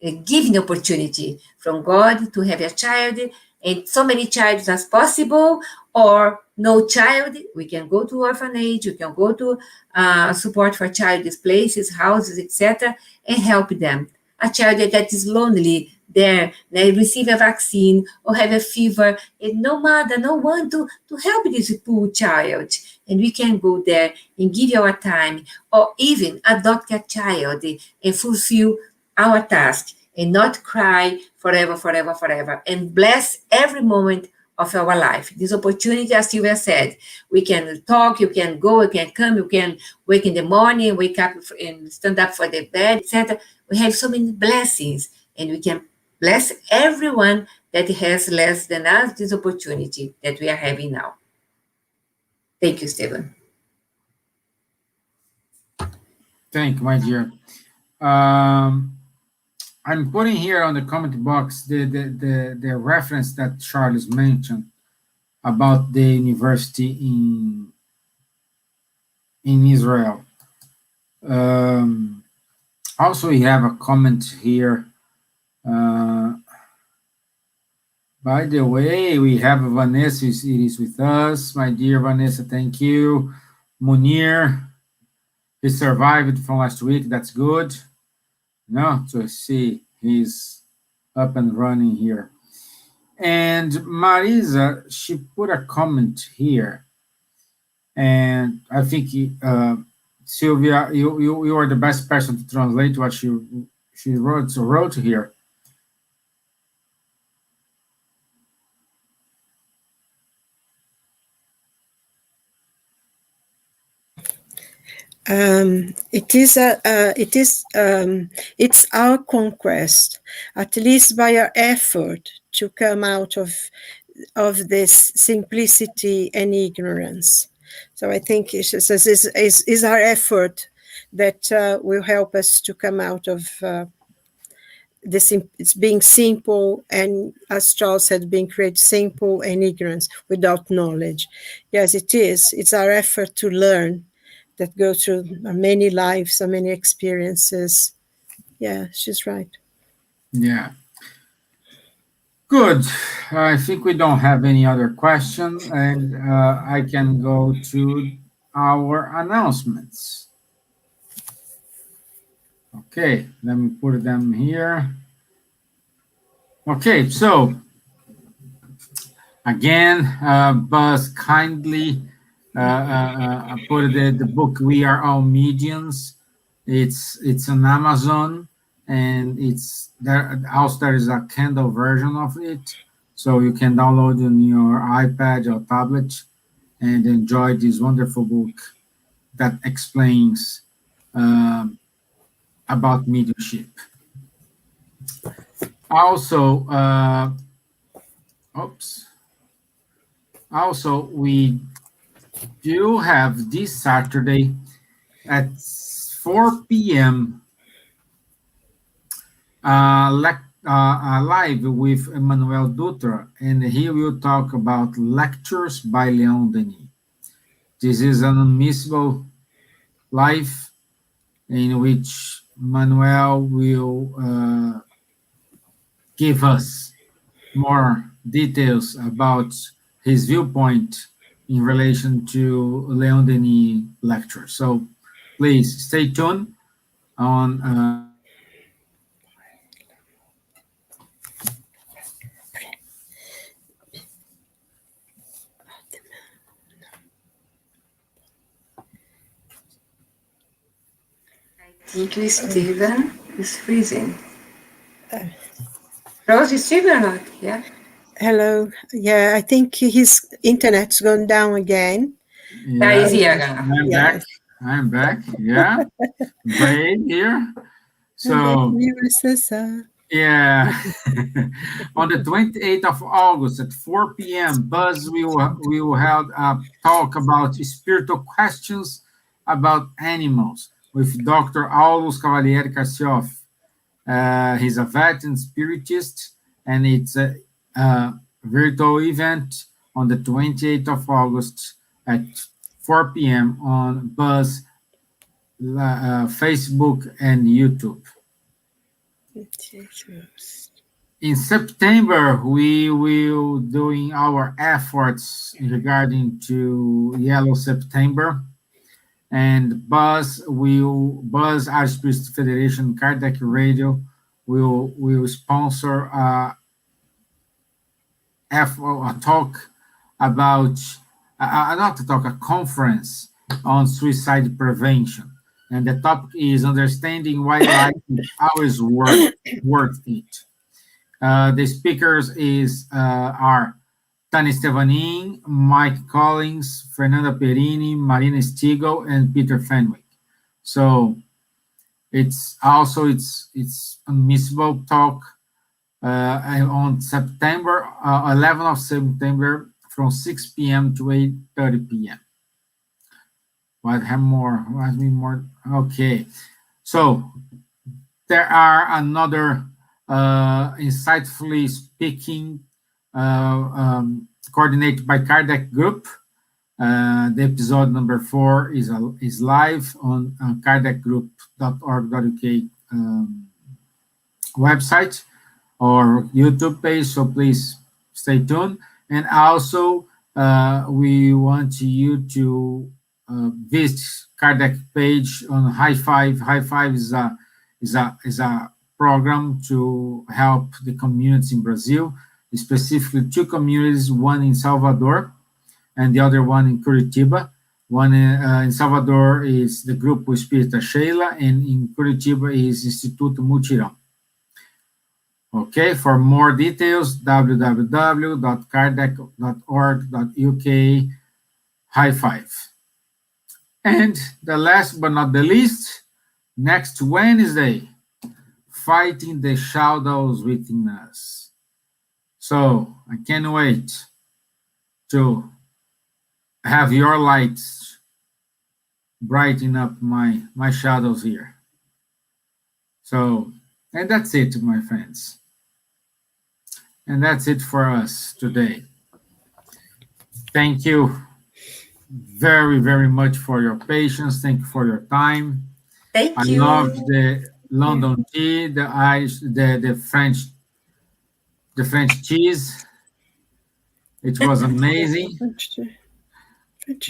a given opportunity from God to have a child, and so many children as possible, or no child. We can go to orphanage, we can go to support for childless places, houses, etc., and help them. A child that is lonely there, they receive a vaccine or have a fever, and no mother, no one to help this poor child. And we can go there and give our time, or even adopt a child and fulfill our task, and not cry forever, and bless every moment of our life. This opportunity, as Silvia said, we can talk, you can go, you can come, you can wake in the morning, wake up and stand up for the bed, etc. We have so many blessings, and we can bless everyone that has less than us this opportunity that we are having now. Thank you, Stevan. Thank you, my dear. I'm putting here on the comment box the reference that Charles mentioned about the university in Israel. Also, we have a comment here. By the way, we have Vanessa, it is with us. My dear Vanessa, thank you. Munir, he survived from last week, that's good. No, to see he's up and running here. And Marisa, she put a comment here. And I think, Silvia, you are the best person to translate what she wrote here. It's our conquest, at least by our effort to come out of this simplicity and ignorance. So I think it's our effort that will help us to come out of it's being simple, and as Charles said, being created simple and ignorance without knowledge. Yes, it is. It's our effort to learn that go through many lives and many experiences. Yeah, she's right. Yeah. Good. I think we don't have any other questions, and I can go to our announcements. Okay, let me put them here. Okay, so again, Buzz kindly put the book "We Are All Mediums." It's on Amazon, and it's there. Also, there is a Kindle version of it, so you can download it on your iPad or tablet and enjoy this wonderful book that explains about mediumship. Also, Also, we do have this Saturday at 4 p.m. Live with Emmanuel Dutra, and he will talk about lectures by Leon Denis. This is an unmissable live in which Manuel will give us more details about his viewpoint in relation to Leon Denis lecture. So please stay tuned on I think Stevan is freezing. Rossi, Stevan or not? Yeah. Hello. Yeah, I think his internet's gone down again. Yeah, I'm back. Yeah. Great here. So yeah, on the 28th of August at 4 p.m., Buzz will have a talk about spiritual questions about animals with Dr. Aulus Cavalieri Cassioff. He's a vet and spiritist, and it's a virtual event on the 28th of August at 4 p.m. on Buzz Facebook and YouTube. In September, we will doing our efforts regarding to Yellow September, and Buzz Archpriest Federation Kardec Radio will sponsor a talk about a conference on suicide prevention, and the topic is understanding why life is always worth it. The speakers are Tani Stevanin, Mike Collins, Fernanda Perini, Marina Stigl, and Peter Fenwick. So it's unmissable talk on September 11th of September from 6 p.m. to 8:30 p.m. What more? Okay. So there are another insightfully speaking coordinated by Kardec Group. The episode number 4 is live on kardecgroup.org.uk website or YouTube page. So please stay tuned. And also, we want you to visit Kardec page on High Five. High Five is a program to help the communities in Brazil, specifically 2 communities, one in Salvador and the other one in Curitiba. One in Salvador is the Grupo Espírita Sheila, and in Curitiba is Instituto Mutirão. Okay, for more details, www.kardec.org.uk High Five. And the last but not the least, next Wednesday, Fighting the Shadows Within Us. So I can't wait to have your lights brighten up my shadows here. So, and that's it, my friends. And that's it for us today. Thank you very, very much for your patience. Thank you for your time. Thank you. I love the London tea, the French cheese. It was amazing.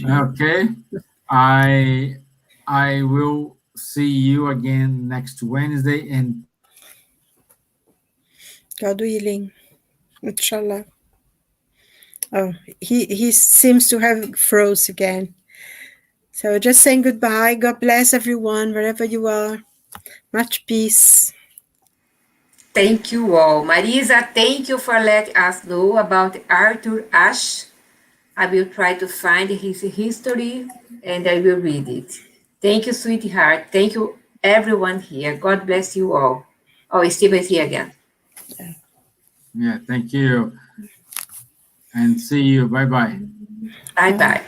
Okay, I will see you again next Wednesday, and God willing, inshallah. Oh, he seems to have froze again. So just saying goodbye. God bless everyone, wherever you are. Much peace. Thank you all. Marisa, thank you for letting us know about Arthur Ashe. I will try to find his history and I will read it. Thank you, sweetheart. Thank you, everyone here. God bless you all. Oh, Stevan is here again. Yeah, thank you. And see you. Bye-bye. Bye-bye.